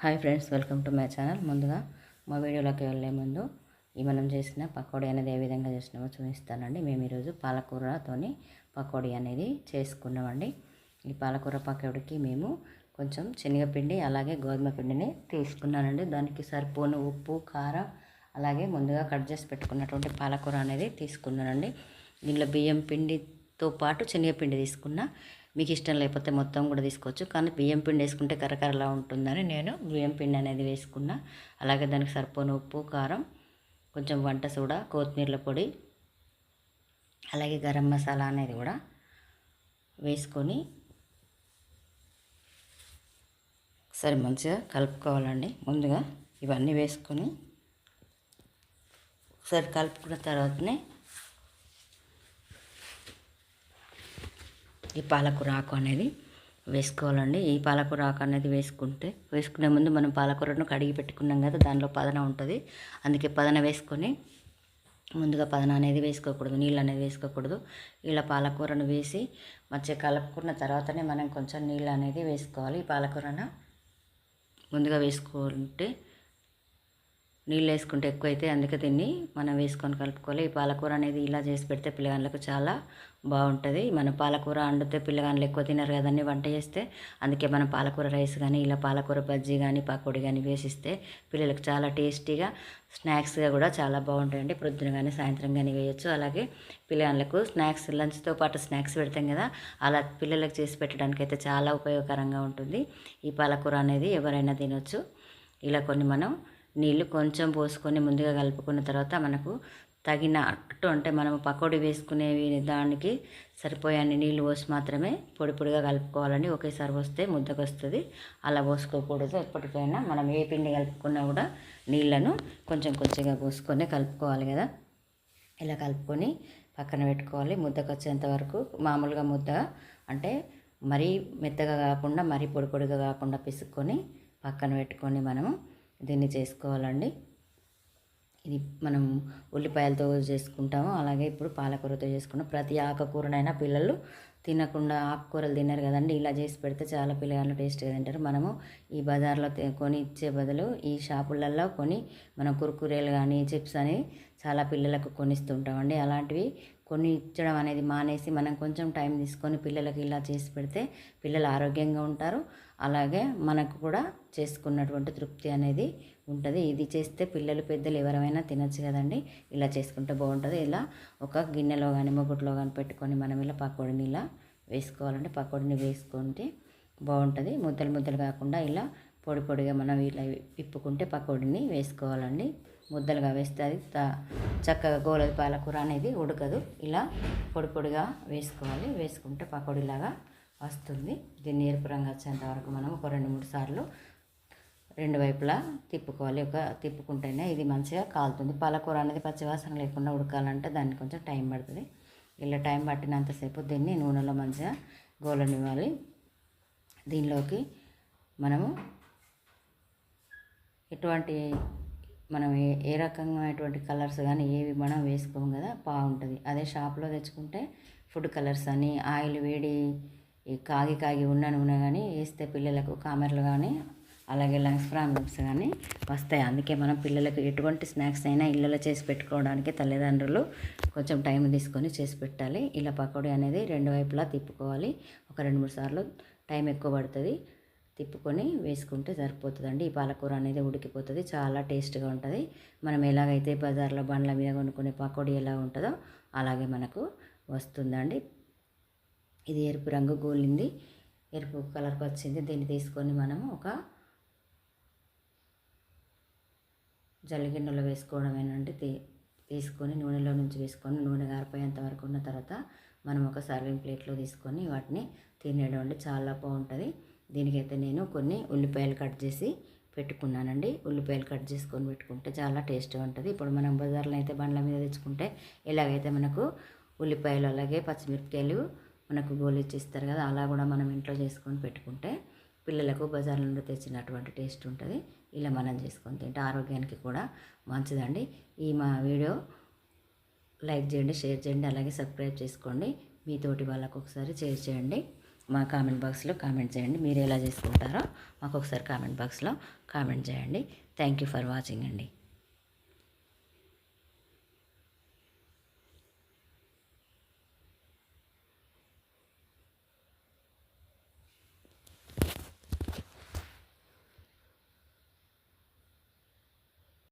Hi friends, welcome to my channel. ముందుగా మా వీడియోలోకి వెళ్ళే ముందు మనం చేసిన పకోడీ అనేది ఏ విధంగా చేసినామో చూపిస్తానండి. మేము ఈరోజు పాలకూరతోని పకోడీ అనేది చేసుకున్నామండి. ఈ పాలకూర పకోడీకి మేము కొంచెం శనగపిండి అలాగే గోధుమ పిండిని తీసుకున్నానండి. దానికి సరిపోను ఉప్పు, కారం అలాగే ముందుగా కట్ చేసి పెట్టుకున్నటువంటి పాలకూర అనేది తీసుకున్నానండి. దీనిలో బియ్యం పిండితో పాటు శనగపిండి తీసుకున్నా. మీకు ఇష్టం లేకపోతే మొత్తం కూడా తీసుకోవచ్చు, కానీ బియ్యం పిండి వేసుకుంటే కరకరలా ఉంటుందని నేను బియ్యం పిండి అనేది వేసుకున్నా. అలాగే దానికి సరిపోను ఉప్పు, కారం, కొంచెం వంట సోడా, కొత్తిమీర పొడి అలాగే గరం మసాలా అనేది కూడా వేసుకొని ఒకసారి మంచిగా కలుపుకోవాలండి. ముందుగా ఇవన్నీ వేసుకొని ఒకసారి కలుపుకున్న తర్వాతనే ఈ పాలకూర ఆకు అనేది వేసుకోవాలండి. ఈ పాలకూర ఆకు అనేది వేసుకునే ముందు మనం పాలకూరను కడిగి పెట్టుకున్నాం కదా, దానిలో పదన ఉంటుంది. అందుకే పదన వేసుకొని ముందుగా పదన అనేది వేసుకోకూడదు, నీళ్ళు అనేది వేసుకోకూడదు. ఇలా పాలకూరను వేసి మంచిగా కలుపుకున్న తర్వాతనే మనం కొంచెం నీళ్ళు అనేది వేసుకోవాలి. ఈ పాలకూరను ముందుగా వేసుకుంటే నీళ్ళు వేసుకుంటే ఎక్కువైతే, అందుకే దీన్ని మనం వేసుకొని కలుపుకోవాలి. ఈ పాలకూర అనేది ఇలా చేసి పెడితే పిల్లగాళ్ళకు చాలా బాగుంటుంది. మన పాలకూర వండితే పిల్లగాళ్ళు ఎక్కువ తినరు కదండి వంట చేస్తే. అందుకే మనం పాలకూర రైస్ కానీ ఇలా పాలకూర బజ్జీ కానీ పకోడీ కానీ వేసిస్తే పిల్లలకు చాలా టేస్టీగా స్నాక్స్గా కూడా చాలా బాగుంటాయండి. ప్రొద్దున కానీ సాయంత్రం కానీ వేయచ్చు. అలాగే పిల్లగాళ్ళకు స్నాక్స్ లంచ్తో పాటు స్నాక్స్ పెడతాం కదా, అలా పిల్లలకు చేసి పెట్టడానికి అయితే చాలా ఉపయోగకరంగా ఉంటుంది. ఈ పాలకూర అనేది ఎవరైనా తినొచ్చు. ఇలా కొన్ని మనం నీళ్ళు కొంచెం పోసుకొని ముందుగా కలుపుకున్న తర్వాత మనకు తగినట్టు, అంటే మనం పకోడీ వేసుకునేవి దానికి సరిపోయే నీళ్ళు పోసి మాత్రమే పొడి పొడిగా కలుపుకోవాలండి. ఒకేసారి పోస్తే ముద్దకు వస్తుంది, అలా పోసుకోకూడదు. ఎప్పటికైనా మనం ఏ పిండి కలుపుకున్నా కూడా నీళ్ళను కొంచెం కొంచెంగా పోసుకొని కలుపుకోవాలి కదా. ఇలా కలుపుకొని పక్కన పెట్టుకోవాలి. ముద్దకు వచ్చేంత వరకు మామూలుగా ముద్ద అంటే మరీ మెత్తగా కాకుండా మరీ పొడి పొడిగా కాకుండా పిసుక్కొని పక్కన పెట్టుకొని మనము దీన్ని చేసుకోవాలండి. ఇది మనం ఉల్లిపాయలతో చేసుకుంటాము, అలాగే ఇప్పుడు పాలకూరతో చేసుకుంటాం. ప్రతి ఆకుకూరనైనా పిల్లలు తినకుండా ఆకుకూరలు తిన్నారు కదండి, ఇలా చేసి పెడితే చాలా పిల్లగాళ్ళు టేస్ట్గా తింటారు. మనము ఈ బజార్లో కొని ఇచ్చే బదులు ఈ షాపులలో మనం కుర్కురేలు కానీ చిప్స్ అని చాలా పిల్లలకు కొనిస్తుంటామండి. అలాంటివి కొన్ని ఇచ్చడం అనేది మానేసి మనం కొంచెం టైం తీసుకొని పిల్లలకి ఇలా చేసి పెడితే పిల్లలు ఆరోగ్యంగా ఉంటారు. అలాగే మనకు కూడా చేసుకున్నటువంటి తృప్తి అనేది ఉంటుంది. ఇది చేస్తే పిల్లలు పెద్దలు ఎవరైనా తినచ్చు కదండి. ఇలా చేసుకుంటే బాగుంటుంది. ఇలా ఒక గిన్నెలో కానీ మొగుట్లో కానీ పెట్టుకొని మనం ఇలా పకోడీని ఇలా వేసుకోవాలంటే పకోడీని వేసుకుంటే బాగుంటుంది. ముద్దలు ముద్దలు కాకుండా ఇలా పొడి పొడిగా మనం ఇలా విప్పుకుంటే పకోడీని వేసుకోవాలండి. ముద్దలుగా వేస్తే అది చక్కగా గోలది పాలకూర అనేది ఉడకదు. ఇలా పొడి పొడిగా వేసుకోవాలి. వేసుకుంటే పకోడీలాగా వస్తుంది. దీన్ని ఎరుపు రంగు వచ్చేంత వరకు మనం ఒక 2-3 సార్లు రెండు వైపులా తిప్పుకోవాలి. తిప్పుకుంటేనే ఇది మంచిగా కాలుతుంది. పాలకూర అనేది పచ్చివాసన లేకుండా ఉడకాలంటే దానికి కొంచెం టైం పడుతుంది. ఇలా టైం పట్టినంతసేపు దీన్ని నూనెలో మంచిగా గోలనివ్వాలి. దీనిలోకి మనము మనం ఏ రకమైనటువంటి కలర్స్ కానీ ఏవి మనం వేసుకోము కదా, బాగుంటుంది. అదే షాప్లో తెచ్చుకుంటే ఫుడ్ కలర్స్ అని ఆయిల్ వేడి కాగి ఉన్న నూనె కానీ వేస్తే పిల్లలకు కామెర్లు కానీ అలాగే లంగ్స్ ప్రాబ్లమ్స్ కానీ వస్తాయి. అందుకే మనం పిల్లలకు ఎటువంటి స్నాక్స్ అయినా ఇళ్ళలో చేసి పెట్టుకోవడానికి తల్లిదండ్రులు కొంచెం టైం తీసుకొని చేసి పెట్టాలి. ఇలా పకోడీ అనేది 2 వైపులా తిప్పుకోవాలి. ఒక 2-3 సార్లు టైం ఎక్కువ పడుతుంది. తిప్పుకొని వేసుకుంటే సరిపోతుందండి. ఈ పాలకూర అనేది ఉడికిపోతుంది, చాలా టేస్ట్గా ఉంటుంది. మనం ఎలాగైతే బజార్లో బండ్ల మీద కొనుక్కునే పకోడీ ఎలా ఉంటుందో అలాగే మనకు వస్తుందండి. ఇది ఎరుపు రంగు గోలింది, ఎరుపు కలర్కి వచ్చింది. దీన్ని తీసుకొని మనము ఒక జల్లిగిన్నెలో వేసుకోవడమేనండి. తీసుకొని నూనెలో నుంచి వేసుకొని నూనె గారిపోయేంత వరకు ఉన్న తర్వాత మనం ఒక సర్వింగ్ ప్లేట్లో తీసుకొని వాటిని తినేయడం అండి. చాలా బాగుంటుంది. దీనికైతే నేను కొన్ని ఉల్లిపాయలు కట్ చేసి పెట్టుకున్నానండి. ఉల్లిపాయలు కట్ చేసుకొని పెట్టుకుంటే చాలా టేస్ట్గా ఉంటుంది. ఇప్పుడు మనం బజార్లో అయితే బండ్ల మీద తెచ్చుకుంటే ఎలాగైతే మనకు ఉల్లిపాయలు అలాగే పచ్చిమిరపకాయలు మనకు గోలిచ్చి ఇస్తారు కదా, అలా కూడా మనం ఇంట్లో చేసుకొని పెట్టుకుంటే పిల్లలకు బజార్ నుండి తెచ్చినటువంటి టేస్ట్ ఉంటుంది. ఇలా మనం చేసుకొని తింటే ఆరోగ్యానికి కూడా మంచిదండి. మా వీడియో లైక్ చేయండి, షేర్ చేయండి, అలాగే సబ్స్క్రైబ్ చేసుకోండి. మీతోటి వాళ్ళకు ఒకసారి షేర్ చేయండి. మా కామెంట్ బాక్స్లో కామెంట్ చేయండి. మీరు ఎలా చేసుకుంటారో మాకు ఒకసారి కామెంట్ బాక్స్లో కామెంట్ చేయండి. థ్యాంక్ యూ ఫర్ వాచింగ్ అండి.